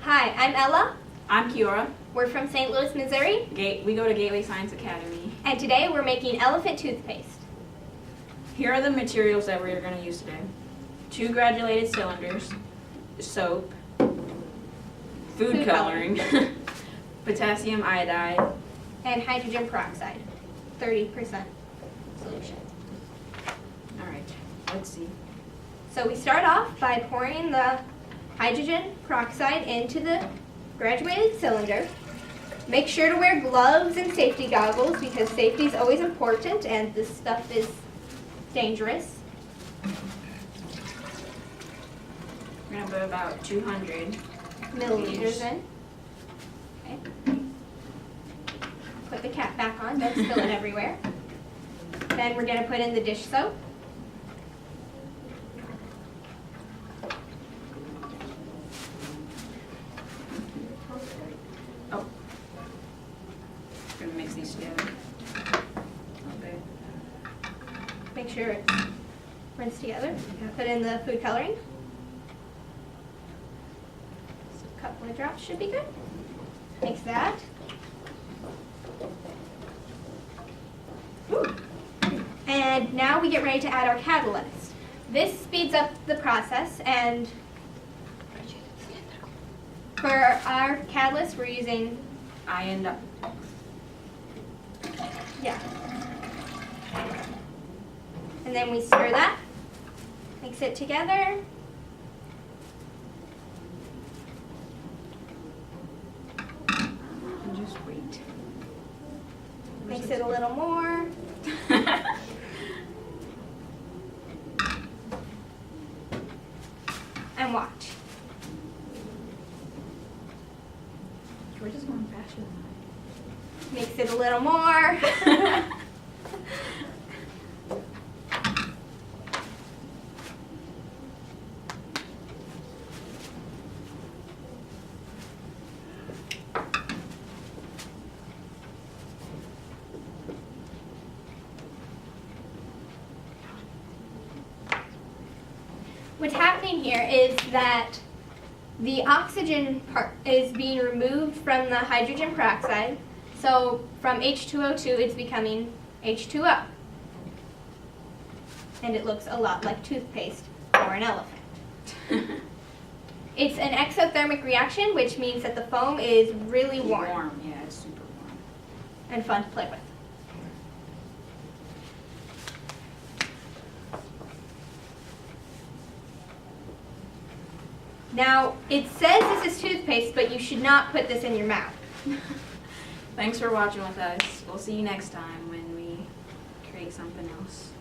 Hi, I'm Ella. I'm Kiora. We're from St. Louis, Missouri. We go to Gateway Science Academy. And today we're making elephant toothpaste. Here are the materials that we're going to use today. 2 granulated cylinders, soap, food coloring, potassium iodide, and hydrogen peroxide, 30% solution. All right, let's see. So we start off by pouring the hydrogen peroxide into the graduated cylinder. Make sure to wear gloves and safety goggles because safety is always important and this stuff is dangerous. We're going to put about 200 milliliters in. Okay. Put the cap back on, don't spill it everywhere. Then we're going to put in the dish soap. Oh. We're going to mix these together. Okay. Make sure it's rinsed together. Put in the food coloring. A couple of drops should be good. Mix that. And now we get ready to add our catalyst. This speeds up the process, and for our catalyst we're using yeah. And then we stir that, mix it together. And just wait. Mix it a little more. And watch. We're just going faster than Mix it a little more. What's happening here is that the oxygen part is being removed from the hydrogen peroxide. So from H2O2 it's becoming H2O. And it looks a lot like toothpaste for an elephant. It's an exothermic reaction, which means that the foam is really warm. Yeah, it's super warm. And fun to play with. Now, it says this is toothpaste, but you should not put this in your mouth. Thanks for watching with us. We'll see you next time when we create something else.